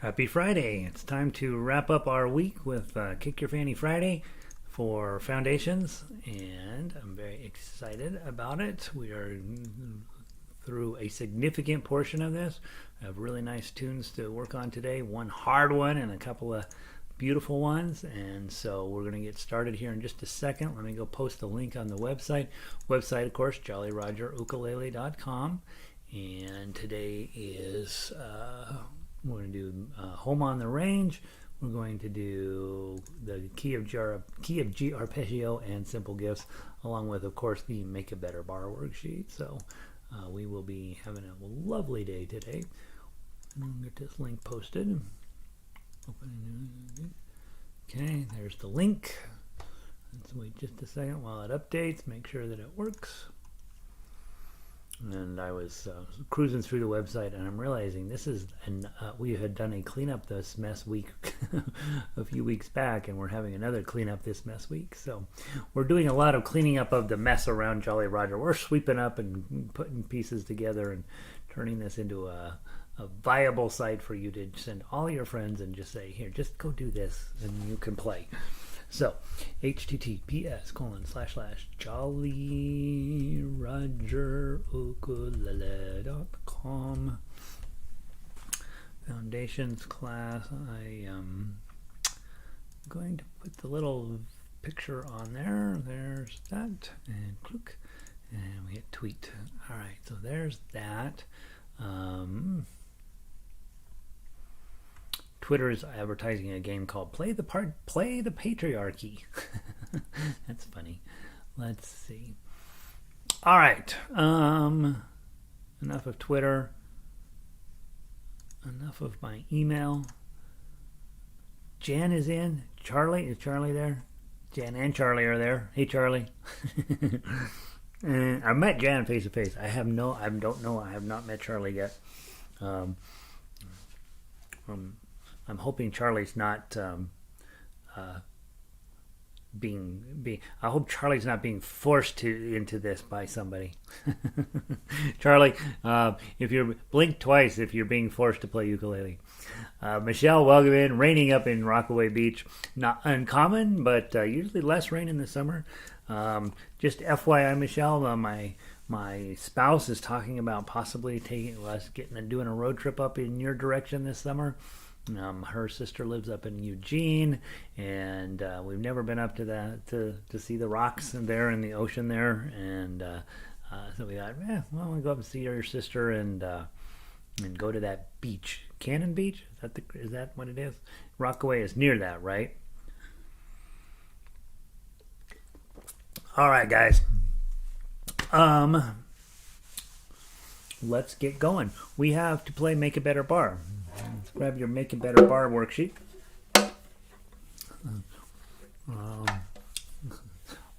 Happy Friday. It's time to wrap up our week with Kick Your Fanny Friday for Foundations, and I'm very excited about it. We are through a significant portion of this. I have really nice tunes to work on today, one hard one and a couple of beautiful ones, and so we're going to get started here in just a second. Let me go post the link on the website. Website, of course, jollyrogerukulele.com, and today is we're going to do Home on the Range. We're going to do the Key of G Arpeggio and Simple Gifts, along with, of course, the Make a Better Bar worksheet. So we will be having a lovely day today. And I'll get this link posted. Okay, there's the link. Let's wait just a second while it updates, make sure that it works. And I was cruising through the website, and I'm realizing this is, we had done a cleanup this mess week a few weeks back, and we're having another cleanup this mess week. So we're doing a lot of cleaning up of the mess around Jolly Roger. We're sweeping up and putting pieces together and turning this into a viable site for you to send all your friends and just say, here, just go do this, and you can play. So, https://jollyrogerukulele.com Foundations class. I am going to put the little picture on there. There's that. And click. And we hit tweet. Alright, so there's that. Twitter is advertising a game called Play the Patriarchy. That's funny. Let's see. All right. Enough of Twitter. Enough of my email. Jan is in. Is Charlie there? Jan and Charlie are there. Hey, Charlie. And I met Jan face to face. I have not met Charlie yet. I'm hoping Charlie's not I hope Charlie's not being forced into this by somebody. Charlie, if you're blink twice if you're being forced to play ukulele. Michelle, welcome in. Raining up in Rockaway Beach. Not uncommon, but usually less rain in the summer. Just FYI, Michelle, my spouse is talking about possibly doing a road trip up in your direction this summer. Her sister lives up in Eugene, and we've never been up to that to see the rocks there in the ocean there, and so we thought, we'll go up and see your sister and go to that beach, Cannon Beach. Is that what it is? Rockaway is near that, right? All right, guys. Let's get going. We have to play Make a Better Bar. Let's grab your Make a Better Bar worksheet.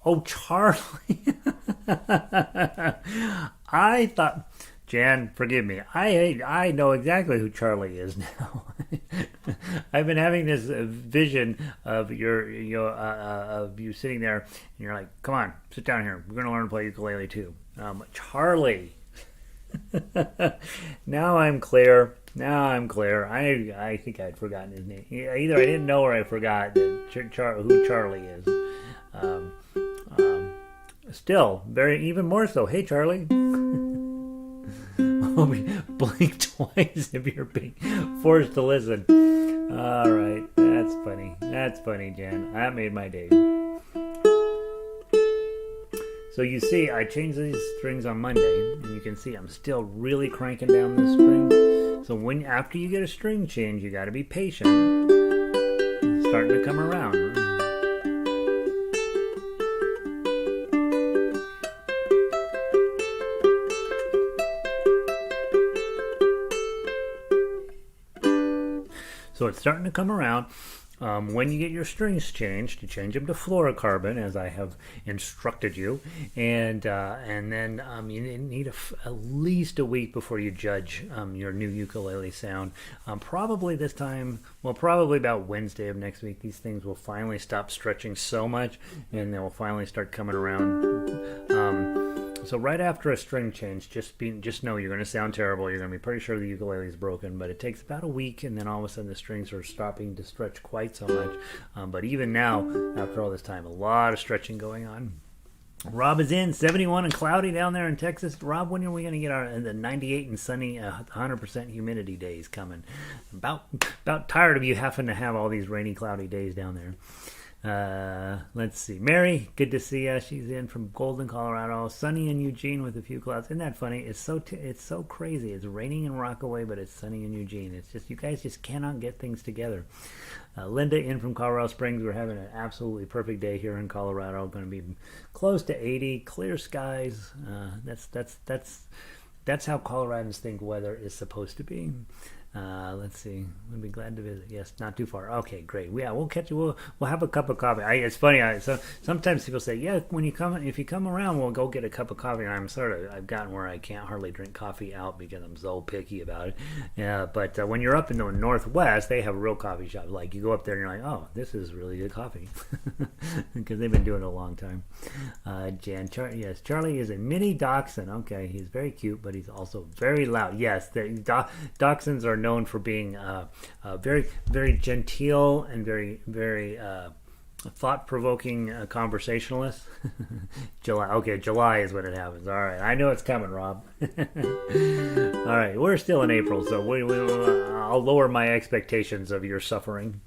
Oh, Charlie. I thought, Jan, forgive me. I know exactly who Charlie is now. I've been having this vision of of you sitting there, and you're like, "Come on, sit down here. We're going to learn to play ukulele too." Charlie. Now I'm clear. I think I'd forgotten his name. Either I didn't know or I forgot who Charlie is. Still, even more so. Hey, Charlie. Blink twice if you're being forced to listen. All right, that's funny. That's funny, Jan. That made my day. So you see, I changed these strings on Monday, and you can see I'm still really cranking down the strings. So after you get a string change, you got to be patient. It's starting to come around. So it's starting to come around. When you get your strings changed, you change them to fluorocarbon, as I have instructed you, and then you need at least a week before you judge your new ukulele sound. Probably about Wednesday of next week, these things will finally stop stretching so much, and they will finally start coming around. right after a string change, just know you're going to sound terrible. You're going to be pretty sure the ukulele is broken, but it takes about a week, and then all of a sudden the strings are stopping to stretch quite so much. But even now, after all this time, a lot of stretching going on. Rob is in, 71 and cloudy down there in Texas. Rob, when are we going to get the 98 and sunny, 100% humidity days coming? About tired of you having to have all these rainy, cloudy days down there. Let's see. Mary, good to see you. She's in from Golden, Colorado. Sunny in Eugene with a few clouds. Isn't that funny? It's so crazy. It's raining in Rockaway, but it's sunny in Eugene. It's just, you guys just cannot get things together. Linda in from Colorado Springs. We're having an absolutely perfect day here in Colorado. Going to be close to 80, clear skies. That's how Coloradans think weather is supposed to be. Let's see. We'll be glad to visit. Yes, not too far. Okay, great. Yeah, we'll catch you. We'll have a cup of coffee. It's funny. So sometimes people say, "Yeah, if you come around, we'll go get a cup of coffee." And I've gotten where I can't hardly drink coffee out because I'm so picky about it. Yeah, but when you're up in the Northwest, they have real coffee shops. Like you go up there and you're like, "Oh, this is really good coffee," because they've been doing it a long time. Yes, Charlie is a mini dachshund. Okay, he's very cute, but he's also very loud. Yes, the dachshunds are known for being very, very genteel and very, very thought-provoking conversationalists. July is when it happens. All right, I know it's coming, Rob. All right, we're still in April, so I'll lower my expectations of your suffering.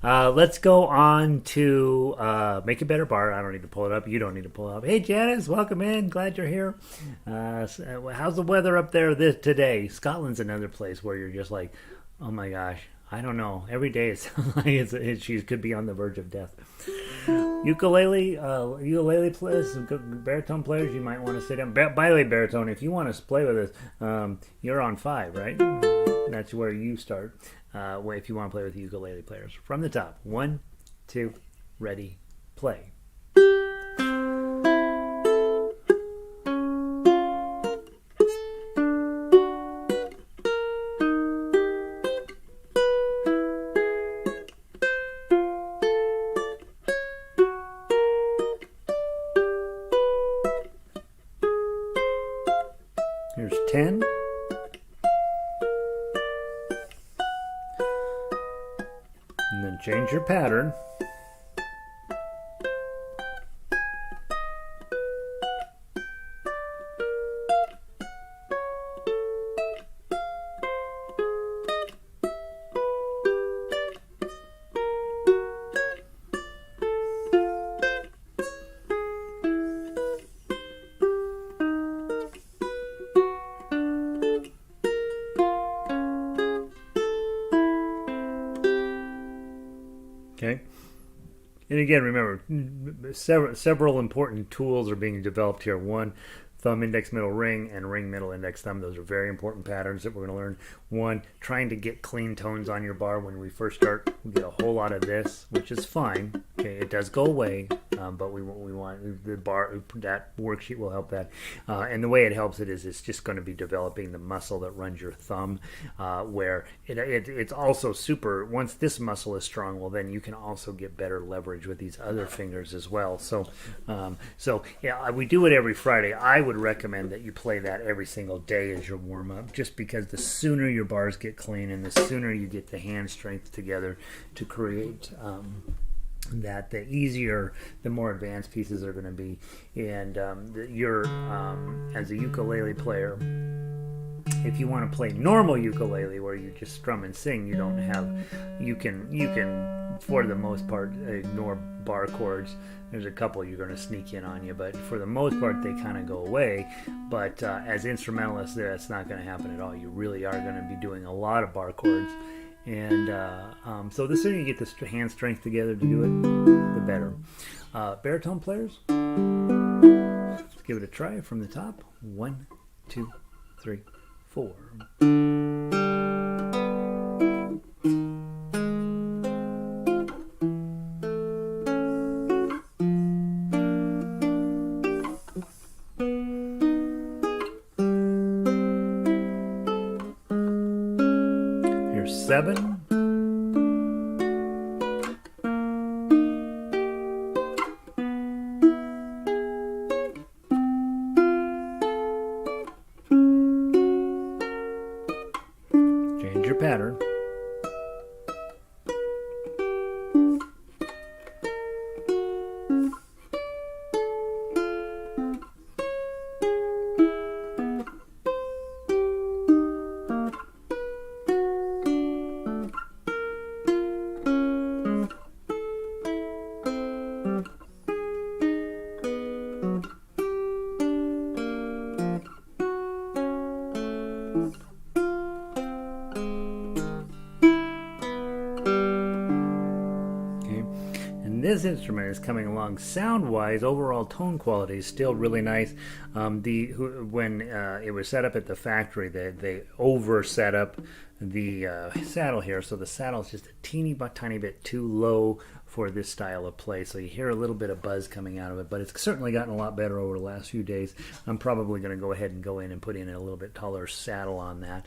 Let's go on to Make a Better Bar. I don't need to pull it up. You don't need to pull it up. Hey, Janice, welcome in. Glad you're here. How's the weather up there today? Scotland's another place where you're just like, oh my gosh, I don't know. Every day it sounds like she could be on the verge of death. Ukulele players, baritone players, you might want to sit down. By the way, baritone, if you want to play with us, you're on 5, right? That's where you start. If you want to play with the ukulele players. From the top. 1, 2, ready, play. Here's 10. And then change your pattern. Okay. And again, remember, several important tools are being developed here. 1, thumb, index, middle, ring, and ring, middle, index, thumb. Those are very important patterns that we're going to learn. 1, trying to get clean tones on your bar. When we first start, we get a whole lot of this, which is fine. Okay, it does go away, but we want the bar. That worksheet will help that. And the way it helps it is it's just going to be developing the muscle that runs your thumb, where it's also super. Once this muscle is strong, well, then you can also get better leverage with these other fingers as well. So yeah, we do it every Friday. I would recommend that you play that every single day as your warm up, just because the sooner your bars get clean and the sooner you get the hand strength together to create that, the easier the more advanced pieces are going to be. And you're as a ukulele player, if you want to play normal ukulele where you just strum and sing, you can for the most part ignore bar chords. There's a couple you're going to sneak in on you, but for the most part they kind of go away. But as instrumentalists, that's not going to happen at all. You really are going to be doing a lot of bar chords. And so the sooner you get the hand strength together to do it, the better. Baritone players, let's give it a try from the top. 1, 2, 3, 4. Here's 7. major pattern. This instrument is coming along sound-wise. Overall tone quality is still really nice. When it was set up at the factory, they over set up the saddle here, so the saddle is just a tiny bit too low for this style of play. So you hear a little bit of buzz coming out of it, but it's certainly gotten a lot better over the last few days. I'm probably going to go ahead and go in and put in a little bit taller saddle on that,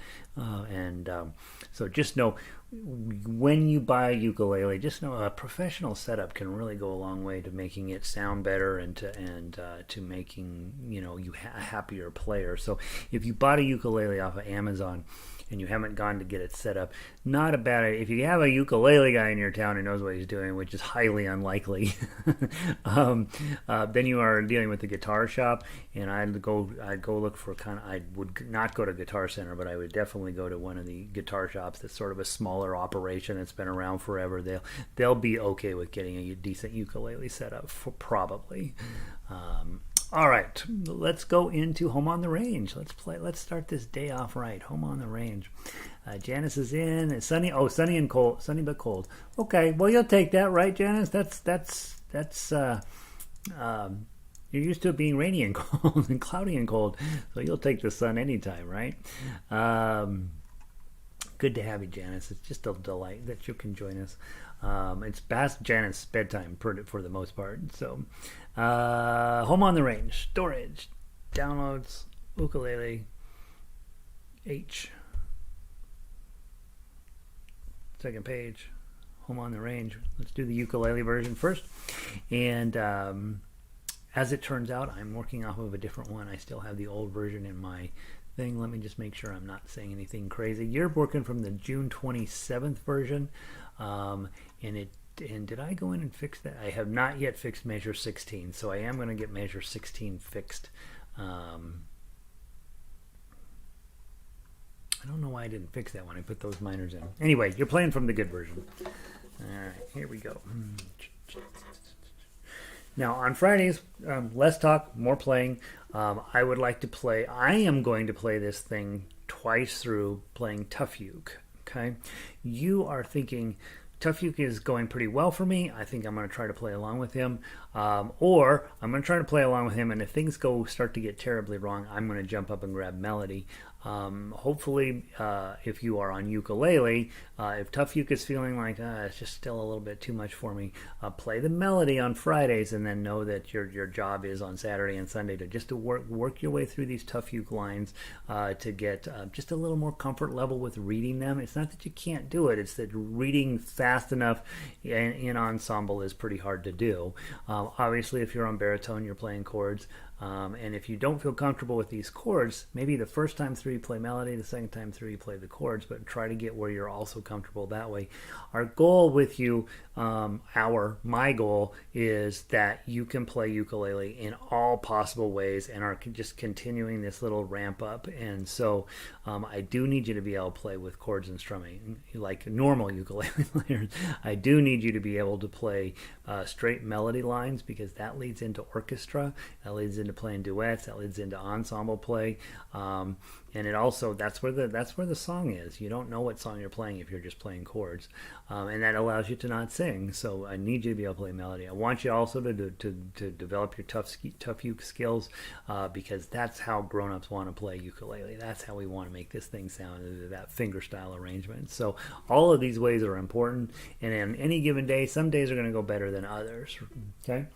so just know, when you buy a ukulele, just know a professional setup can really go a long way to making it sound better and to making you a happier player. So if you bought a ukulele off of Amazon and you haven't gone to get it set up, not a bad idea. If you have a ukulele guy in your town who knows what he's doing, which is highly unlikely, then you are dealing with the guitar shop. And I'd go look for I would not go to Guitar Center, but I would definitely go to one of the guitar shops that's sort of a smaller operation that's been around forever. They'll be okay with getting a decent ukulele set up, probably. All right, let's go into Home on the Range. Let's start this day off right. Home on the Range. Janice is in. It's sunny. Oh, sunny and cold. Sunny but cold. Okay, well, you'll take that, right, Janice? That's you're used to it being rainy and cold and cloudy and cold, so you'll take the sun anytime, right? Good to have you, Janice. It's just a delight that you can join us. It's past Janice's bedtime for the most part. So, Home on the Range, storage, downloads, ukulele, H. Second page, Home on the Range. Let's do the ukulele version first. And as it turns out, I'm working off of a different one. I still have the old version in my thing. Let me just make sure I'm not saying anything crazy. You're working from the June 27th version. And did I go in and fix that? I have not yet fixed measure 16, so I am going to get measure 16 fixed. I don't know why I didn't fix that when I put those minors in. Anyway, you're playing from the good version. All right, here we go. Now, on Fridays, less talk, more playing. I would like to play, I am going to play this thing twice through playing Tough Uke, okay? You are thinking, Tough Uke is going pretty well for me. I think I'm going to try to play along with him. Or I'm going to try to play along with him, and if things start to get terribly wrong, I'm going to jump up and grab melody. Hopefully, if you are on ukulele, if Tough Uke is feeling like it's just still a little bit too much for me, play the melody on Fridays, and then know that your job is on Saturday and Sunday to work your way through these Tough Uke lines to get just a little more comfort level with reading them. It's not that you can't do it; it's that reading fast enough in ensemble is pretty hard to do. Obviously, if you're on baritone, you're playing chords. And if you don't feel comfortable with these chords, maybe the first time through you play melody, the second time through you play the chords, but try to get where you're also comfortable that way. Our goal with you, my goal is that you can play ukulele in all possible ways and are just continuing this little ramp up. And so I do need you to be able to play with chords and strumming like normal ukulele players. I do need you to be able to play straight melody lines, because that leads into orchestra, that leads into playing duets, that leads into ensemble play, and it also that's where the song is. You don't know what song you're playing if you're just playing chords, and that allows you to not sing. So I need you to be able to play melody. I want you also to develop your tough uke skills, because that's how grown-ups want to play ukulele. That's how we want to make this thing sound, that finger style arrangement. So all of these ways are important, and on any given day, some days are going to go better than others. Okay,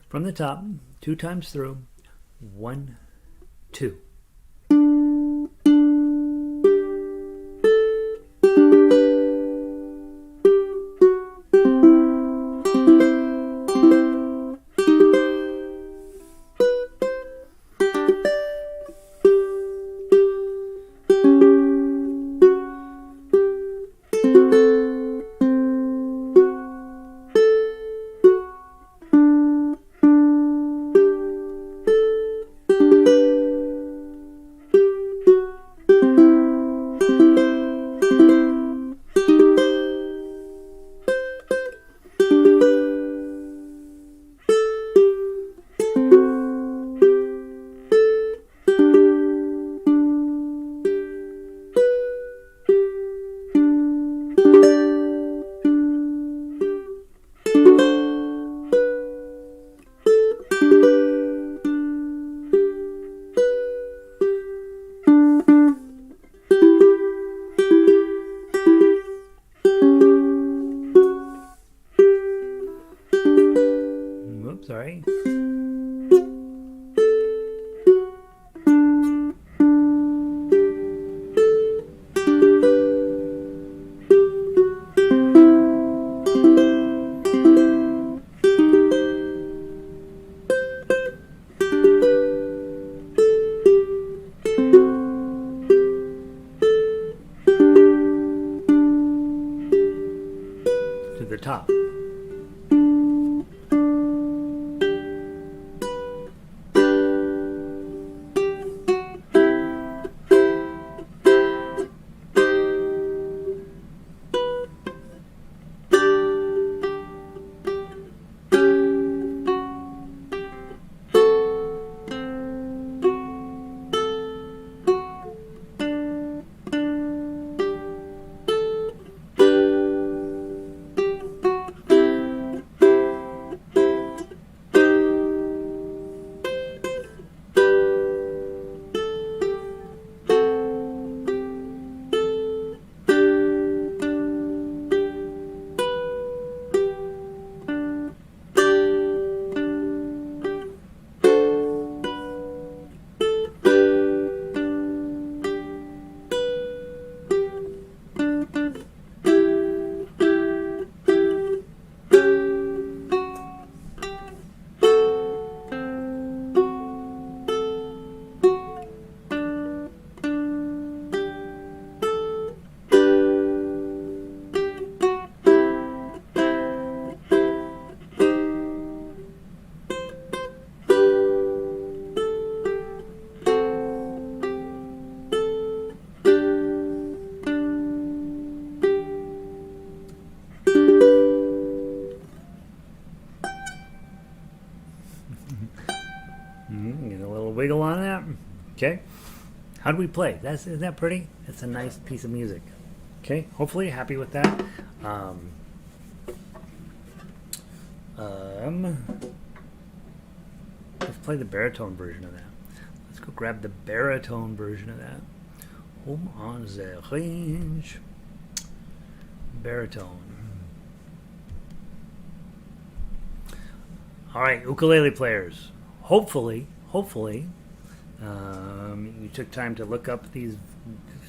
from the top, 2 times through. 1, 2. Sorry. To the top. Get a little wiggle on that. Okay. How do we play? Isn't that pretty? It's a nice piece of music. Okay. Hopefully you're happy with that. Let's play the baritone version of that. Let's go grab the baritone version of that. Home on the range. Baritone. All right, ukulele players. Hopefully, you took time to look up these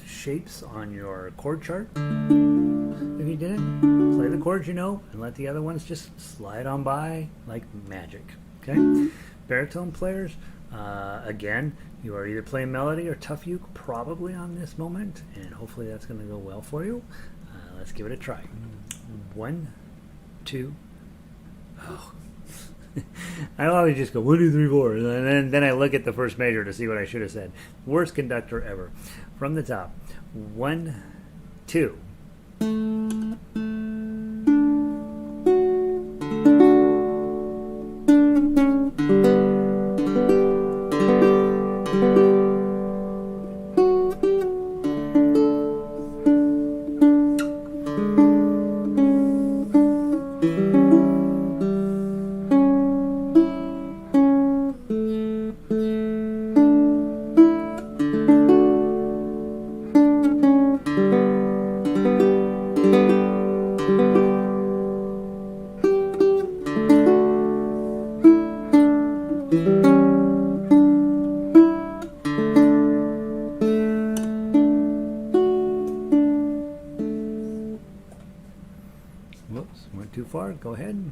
shapes on your chord chart. If you didn't, play the chords you know and let the other ones just slide on by like magic. Okay? Baritone players, again, you are either playing melody or tough uke probably on this moment, and hopefully that's going to go well for you. Let's give it a try. 1, 2. Oh. I always just go 1, 2, 3, 4, and then I look at the first measure to see what I should have said. Worst conductor ever. From the top. 1, 2. Whoops, went too far. Go ahead.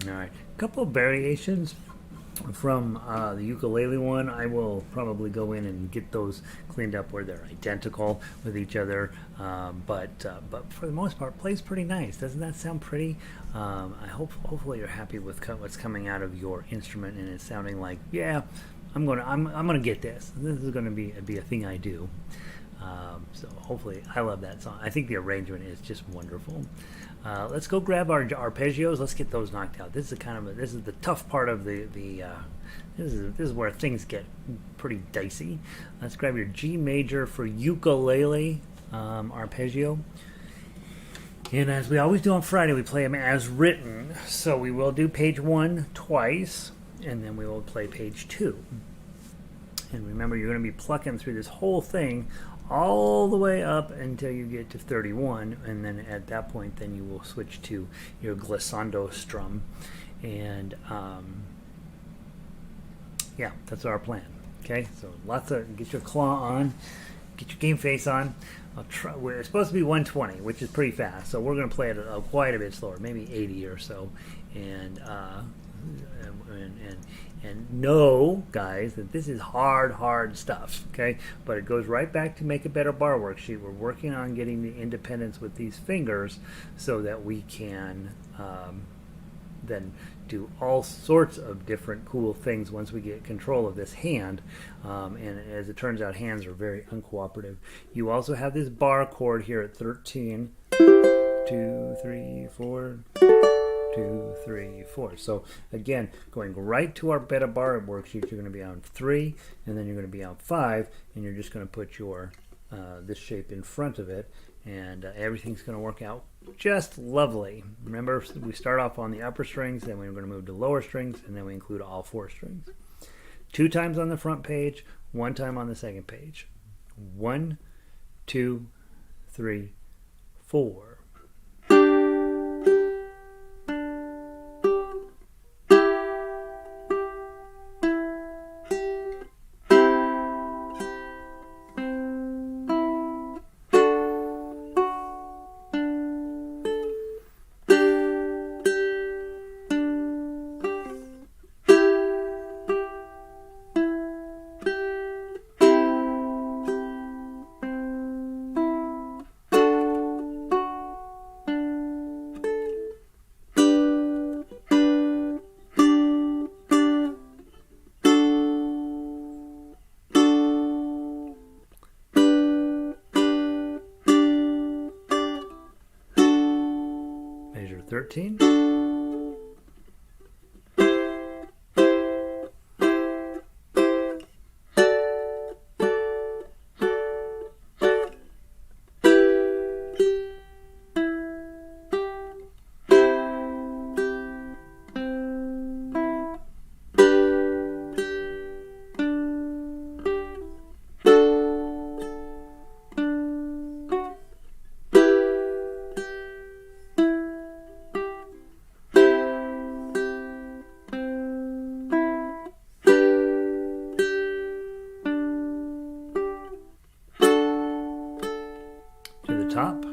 All right, a couple of variations from the ukulele one. I will probably go in and get those cleaned up where they're identical with each other. But for the most part, plays pretty nice. Doesn't that sound pretty? Hopefully you're happy with what's coming out of your instrument, and it's sounding like, yeah, I'm gonna get this. This is gonna be a thing I do. So hopefully, I love that song. I think the arrangement is just wonderful. Let's go grab our arpeggios. Let's get those knocked out. This is the tough part of this is where things get pretty dicey. Let's grab your G major for ukulele arpeggio. And as we always do on Friday, we play them as written. So we will do page 1 twice, and then we will play page 2. And remember, you're going to be plucking through this whole thing all the way up until you get to 31, and then at that point, then you will switch to your glissando strum. And yeah, that's our plan. Okay, so get your claw on, get your game face on. We're supposed to be 120, which is pretty fast, so we're going to play it quite a bit slower, maybe 80 or so. And know, guys, that this is hard stuff, okay? But it goes right back to Make a Better Bar worksheet. We're working on getting the independence with these fingers so that we can then do all sorts of different cool things once we get control of this hand. And as it turns out, hands are very uncooperative. You also have this bar chord here at 13. 2, 3, 4. 2, 3, 4. So again, going right to our Better Bar worksheet, you're going to be on 3, and then you're going to be on 5, and you're just going to put your this shape in front of it, and everything's going to work out just lovely. Remember, we start off on the upper strings, then we're going to move to lower strings, and then we include all 4 strings. 2 times on the front page, 1 time on the second page. 1, 2, 3, 4. Measure 13. To the top.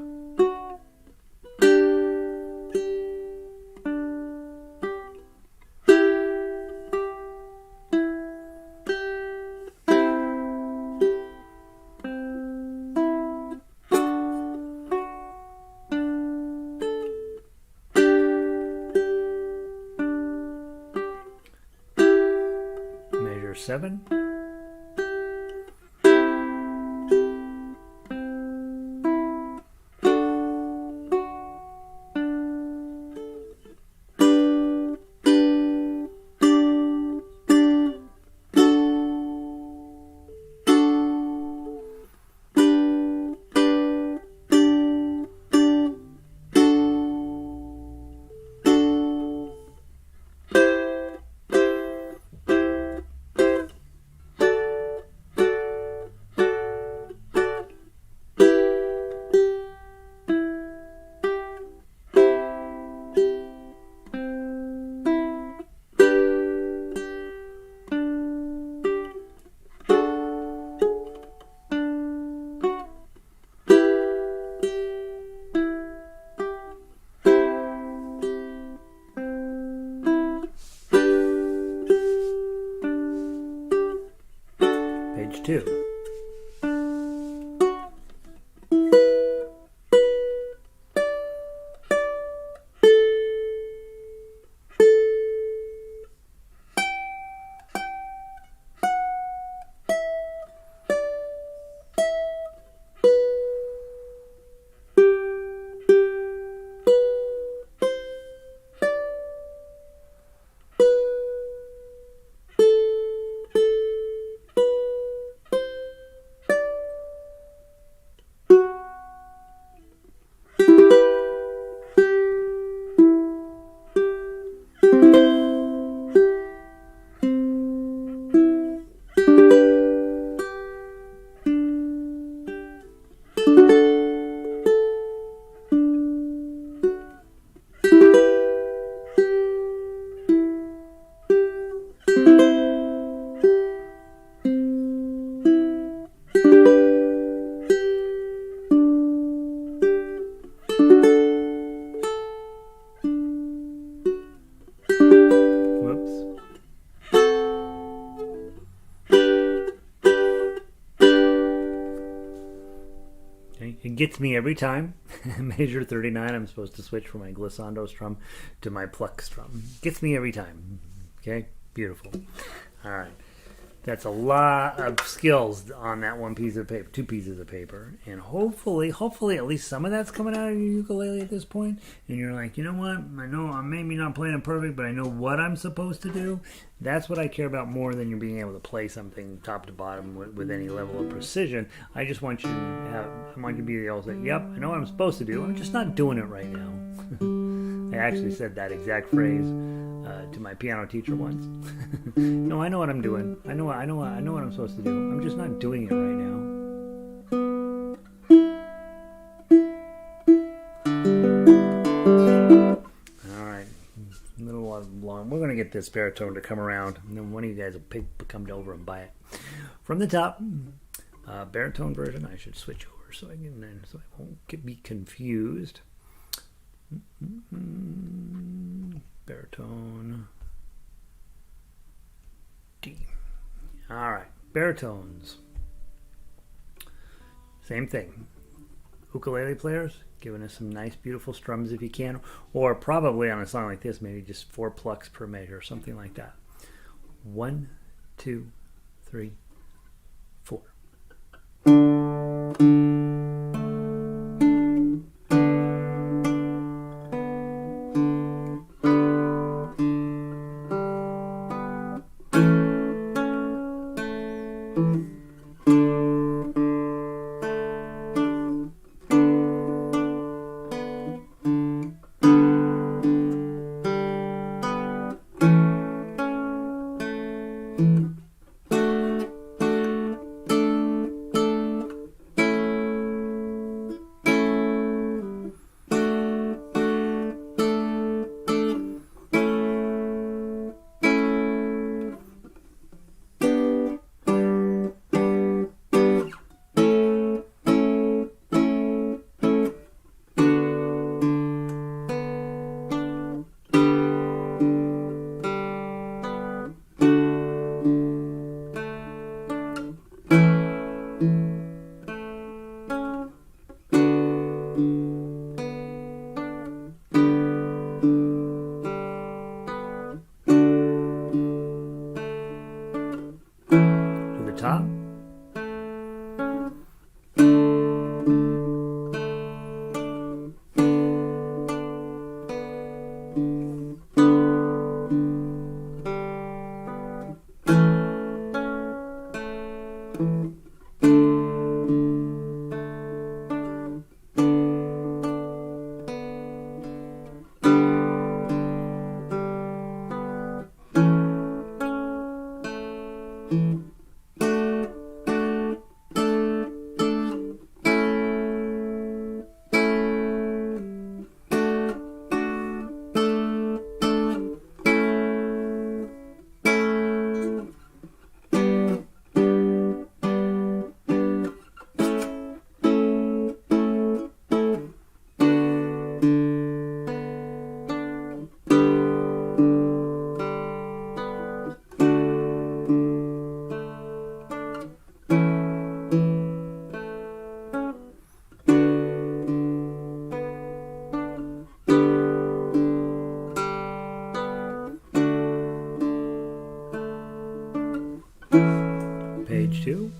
Measure 7. bridge too. It gets me every time. Measure 39, I'm supposed to switch from my glissando strum to my pluck strum. Gets me every time. Okay, beautiful. All right. That's a lot of skills on that one piece of paper, 2 pieces of paper. And hopefully at least some of that's coming out of your ukulele at this point. And you're like, you know what? I know I'm maybe not playing it perfect, but I know what I'm supposed to do. That's what I care about more than you being able to play something top to bottom with any level of precision. I just want you to I want you to be able to say, yep, I know what I'm supposed to do. I'm just not doing it right now. I actually said that exact phrase to my piano teacher once. No, I know what I'm doing. I know what I'm supposed to do. I'm just not doing it right now. All right, a little long. We're gonna get this baritone to come around, and then one of you guys will come over and buy it. From the top, baritone version. I should switch over so I won't be confused. Baritone D. All right, baritones. Same thing. Ukulele players, giving us some nice, beautiful strums if you can, or probably on a song like this, maybe just 4 plucks per measure, something like that. 1, 2, 3, 4. Top. bridge 2.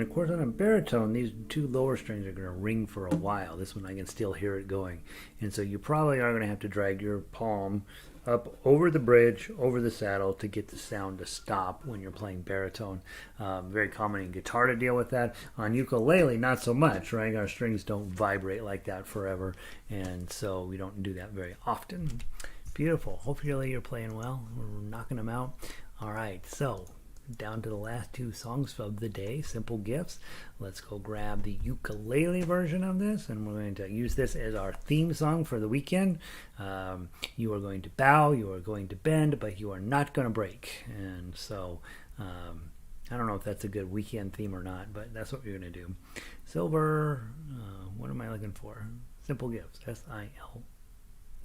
Of course, on a baritone, these two lower strings are going to ring for a while. This one I can still hear it going. And so you probably are going to have to drag your palm up over the bridge, over the saddle to get the sound to stop when you're playing baritone. Very common in guitar to deal with that. On ukulele, not so much, right? Our strings don't vibrate like that forever. And so we don't do that very often. Beautiful. Hopefully you're playing well. We're knocking them out. All right, so down to the last two songs of the day, Simple Gifts. Let's go grab the ukulele version of this, and we're going to use this as our theme song for the weekend. You are going to bow, you are going to bend, but you are not going to break. And so I don't know if that's a good weekend theme or not, but that's what we're going to do. Silver, what am I looking for? Simple Gifts, S-I-L.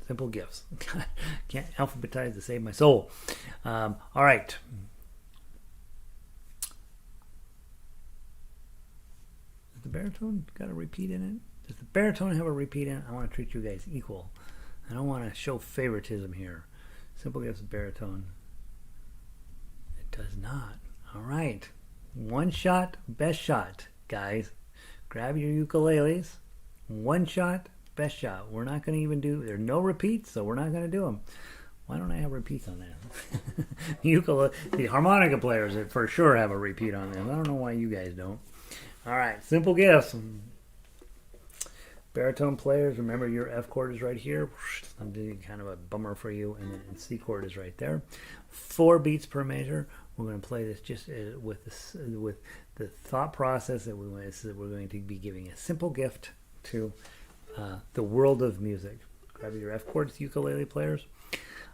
Simple Gifts. Can't alphabetize to save my soul. All right. The baritone got a repeat in it? Does the baritone have a repeat in it? I want to treat you guys equal. I don't want to show favoritism here. Simple Gifts baritone. It does not. All right. One shot, best shot, guys. Grab your ukuleles. One shot, best shot. We're not going to even do, there are no repeats, so we're not going to do them. Why don't I have repeats on that? The harmonica players for sure have a repeat on them. I don't know why you guys don't. All right, Simple Gifts. Baritone players, remember your F chord is right here. I'm doing kind of a bummer for you, and then C chord is right there. 4 beats per measure. We're going to play this just with the thought process that we're going to be giving a simple gift to the world of music. Grab your F chords, ukulele players.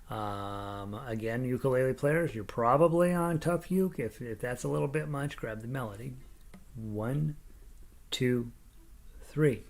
Again, ukulele players, you're probably on tough uke. If that's a little bit much, grab the melody. 1, 2, 3.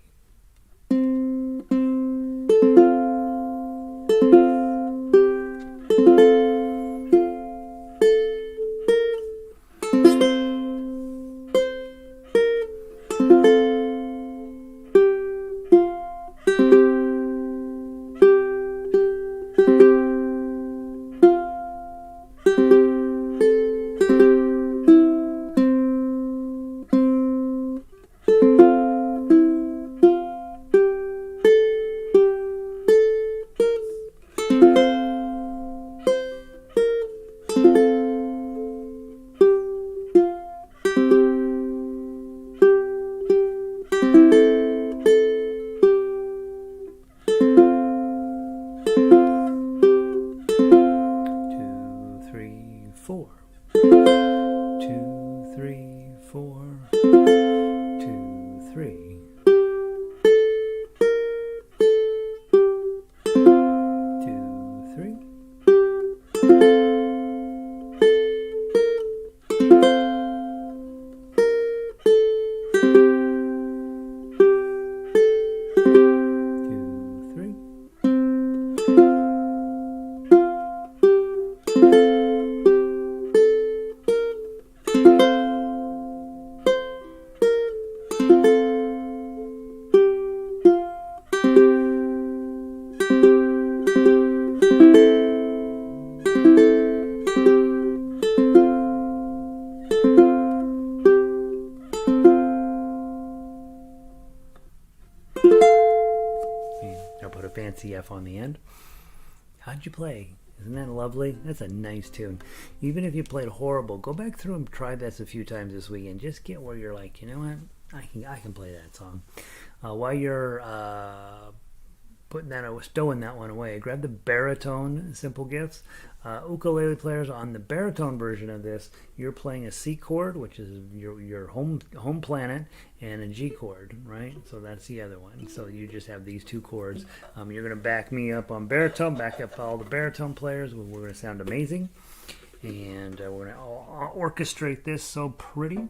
put a fancy F on the end. How'd you play? Isn't that lovely? That's a nice tune. Even if you played horrible, go back through and try this a few times this week and just get where you're like, you know what? I can play that song. While you're stowing that one away, grab the baritone Simple Gifts. Ukulele players, on the baritone version of this, you're playing a C chord, which is your home planet, and a G chord, right? So that's the other one. So you just have these two chords. You're going to back me up on baritone, back up all the baritone players. We're going to sound amazing, and we're going to orchestrate this so pretty.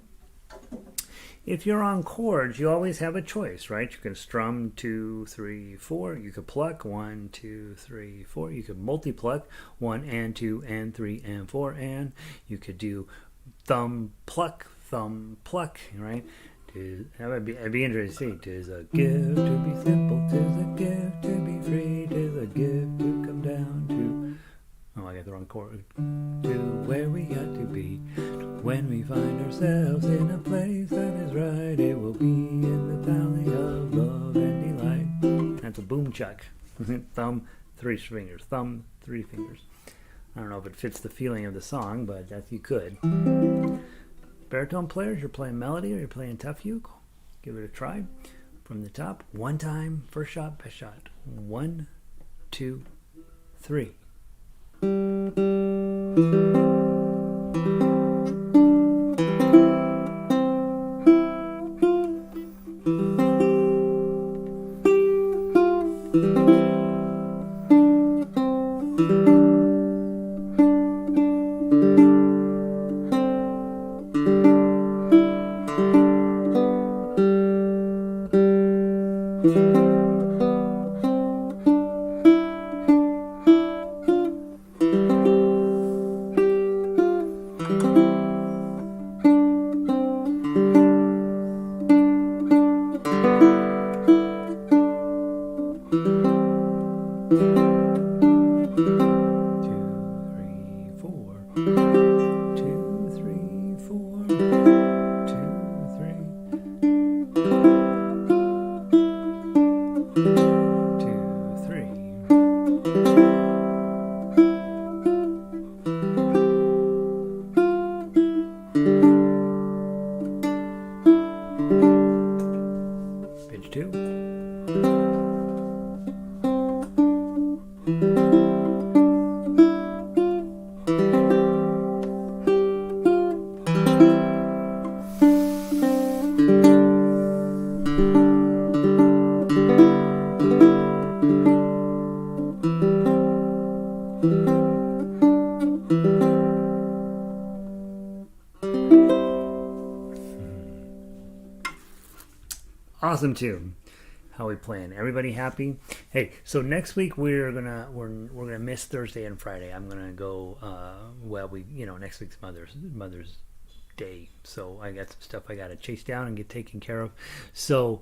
If you're on chords, you always have a choice, right? You can strum 2, 3, 4. You could pluck 1, 2, 3, 4. You could multi-pluck 1 and 2 and 3 and 4 and. You could do thumb pluck, right? I'd be interested to see. 'Tis a gift to be simple, 'tis a gift to be free, 'tis a gift to come down to. Oh, I got the wrong chord. To where we got to be. When we find ourselves in a place that is right, it will be in the valley of love and delight. That's a boom chuck. Thumb, 3 fingers. Thumb, 3 fingers. I don't know if it fits the feeling of the song, but that you could. Baritone players, you're playing melody or you're playing tough uke. Give it a try. From the top, one time, first shot, best shot. 1, 2, 3. Awesome tune. How we playing? Everybody happy? Hey, so next week we're gonna miss Thursday and Friday. I'm gonna go. Next week's Mother's Day, so I got some stuff I gotta chase down and get taken care of. So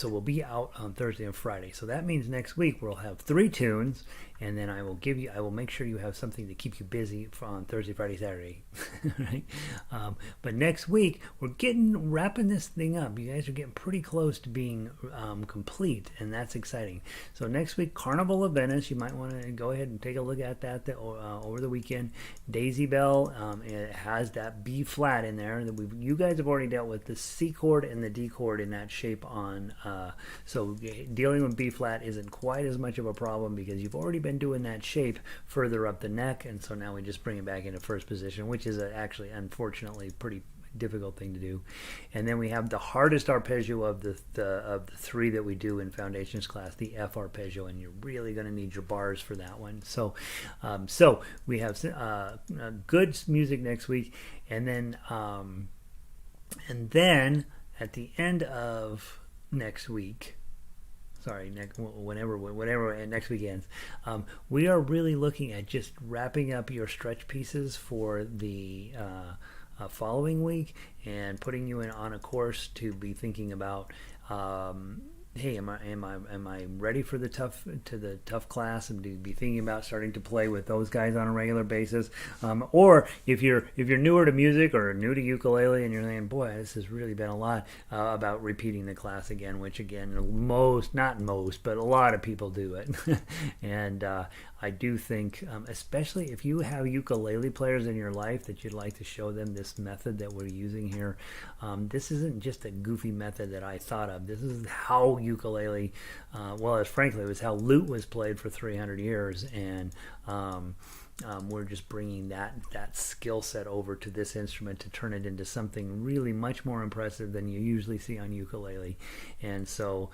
we'll be out on Thursday and Friday. So that means next week we'll have 3 tunes, and then I will make sure you have something to keep you busy on Thursday, Friday, Saturday. Right? But next week we're wrapping this thing up. You guys are getting pretty close to being complete, and that's exciting. So next week, Carnival of Venice. You might want to go ahead and take a look at that over the weekend. Daisy Bell, it has that B flat in there. You guys have already dealt with the C chord and the D chord in that shape on. So dealing with B flat isn't quite as much of a problem because you've already been doing that shape further up the neck, and so now we just bring it back into first position, which is actually, unfortunately, pretty difficult thing to do. And then we have the hardest arpeggio of the 3 that we do in foundations class, the F arpeggio, and you're really going to need your bars for that one. So we have good music next week, and then at the end of next week, whenever next week ends, we are really looking at just wrapping up your stretch pieces for the following week and putting you on a course to be thinking about hey, am I ready for the tough class and to be thinking about starting to play with those guys on a regular basis? Or if you're newer to music or new to ukulele and you're thinking, boy, this has really been a lot about repeating the class again, which again not most, but a lot of people do it, and I do think, especially if you have ukulele players in your life that you'd like to show them this method that we're using here. This isn't just a goofy method that I thought of. This is how ukulele, frankly, it was how lute was played for 300 years, and we're just bringing that skill set over to this instrument to turn it into something really much more impressive than you usually see on ukulele. And so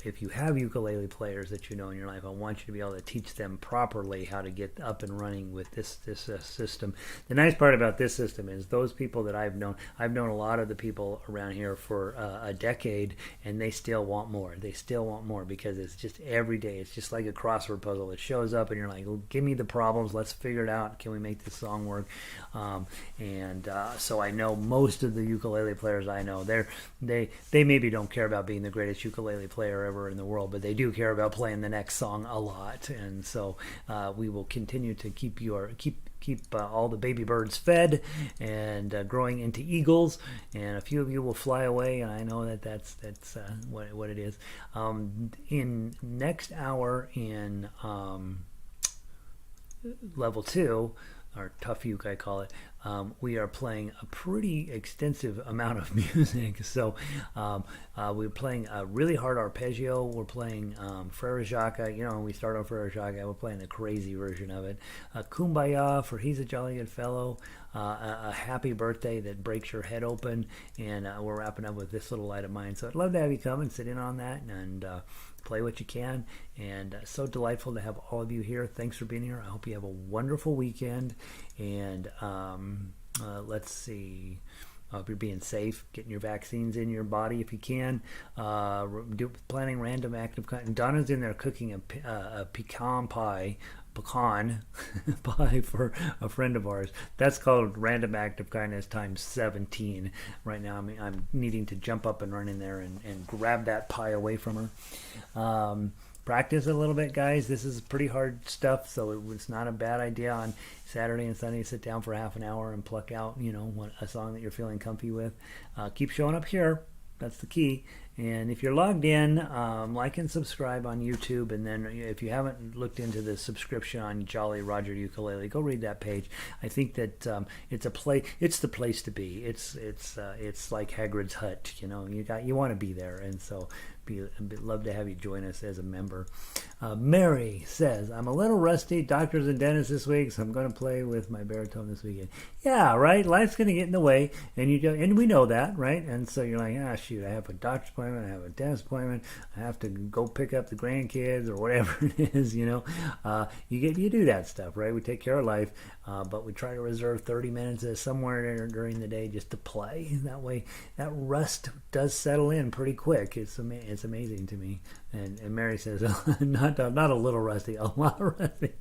if you have ukulele players that you know in your life, I want you to be able to teach them properly how to get up and running with this system. The nice part about this system is those people that I've known a lot of the people around here for a decade, and they still want more. They still want more because it's just every day. It's just like a crossword puzzle. It shows up and you're like, well, give me the problems. Let's figure it out. Can we make this song work? So I know most of the ukulele players I know, they maybe don't care about being the greatest ukulele player ever in the world, but they do care about playing the next song a lot. And so we will continue to keep all the baby birds fed and growing into eagles, and a few of you will fly away, and I know that's what it is. In next hour in level 2, or tough uke I call it, we are playing a pretty extensive amount of music. So we're playing a really hard arpeggio. We're playing Frere Jacques. When we start on Frere Jacques, we're playing the crazy version of it. Kumbaya for He's a Jolly Good Fellow. A happy birthday that breaks your head open. And we're wrapping up with This Little Light of Mine. So I'd love to have you come and sit in on that and play what you can. And so delightful to have all of you here. Thanks for being here. I hope you have a wonderful weekend. And let's see. I hope you're being safe, getting your vaccines in your body if you can. Planning random active content. Donna's in there cooking a pecan pie for a friend of ours. That's called random act of kindness times 17 right now. I'm needing to jump up and run in there and grab that pie away from her. Practice a little bit, guys. This is pretty hard stuff, so it's not a bad idea on Saturday and Sunday to sit down for half an hour and pluck out a song that you're feeling comfy with. Keep showing up here. That's the key. And if you're logged in, like and subscribe on YouTube. And then if you haven't looked into the subscription on Jolly Roger Ukulele, go read that page. I think that it's the place to be. It's like Hagrid's hut. You want to be there, and so love to have you join us as a member. Mary says, I'm a little rusty, doctors and dentists this week, so I'm going to play with my baritone this weekend. Yeah, right? Life's going to get in the way, and we know that, right? And so you're like, shoot, I have a doctor's appointment, I have a dentist appointment, I have to go pick up the grandkids or whatever it is, you do that stuff, right? We take care of life, but we try to reserve 30 minutes somewhere during the day just to play. That way, that rust does settle in pretty quick. It's amazing to me. And Mary says, not a little rusty, a lot rusty.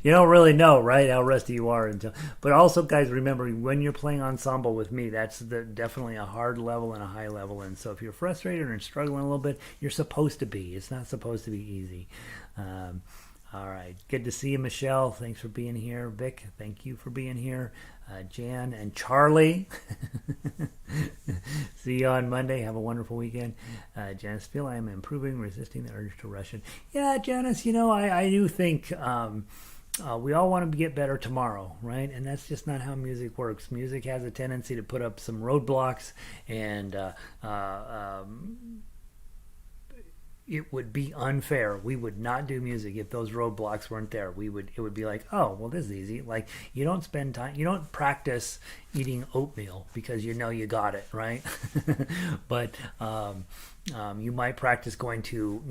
You don't really know, right, how rusty you are But also, guys, remember, when you're playing ensemble with me, that's definitely a hard level and a high level. And so if you're frustrated or struggling a little bit, you're supposed to be. It's not supposed to be easy. All right. Good to see you, Michelle. Thanks for being here. Vic, thank you for being here. Jan and Charlie. See you on Monday. Have a wonderful weekend. Janice, feel I am improving, resisting the urge to rush it. Yeah, Janice, I do think we all want to get better tomorrow, right? And that's just not how music works. Music has a tendency to put up some roadblocks, and it would be unfair. We would not do music if those roadblocks weren't there. It would be like, oh, well, this is easy. Like, you don't practice eating oatmeal because you got it, right? But you might practice going to,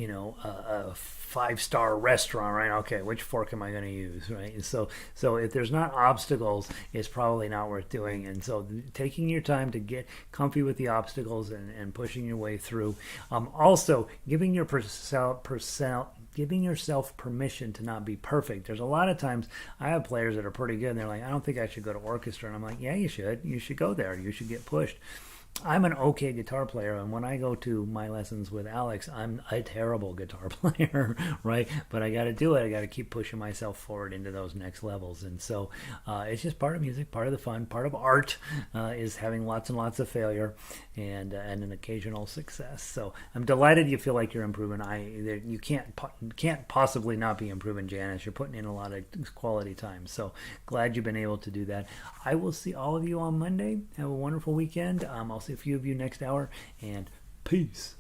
a 5-star restaurant, right? Okay, which fork am I going to use, right? And so if there's not obstacles, it's probably not worth doing. And so taking your time to get comfy with the obstacles and pushing your way through. Also, giving yourself permission to not be perfect. There's a lot of times I have players that are pretty good, and they're like, I don't think I should go to orchestra. And I'm like, yeah, you should. You should go there. You should get pushed. I'm an okay guitar player, and when I go to my lessons with Alex, I'm a terrible guitar player, right? But I got to do it. I got to keep pushing myself forward into those next levels, and so it's just part of music, part of the fun, part of art is having lots and lots of failure and an occasional success. So I'm delighted you feel like you're improving. You can't possibly not be improving, Janice. You're putting in a lot of quality time. So glad you've been able to do that. I will see all of you on Monday. Have a wonderful weekend. I'll see a few of you next hour, and peace.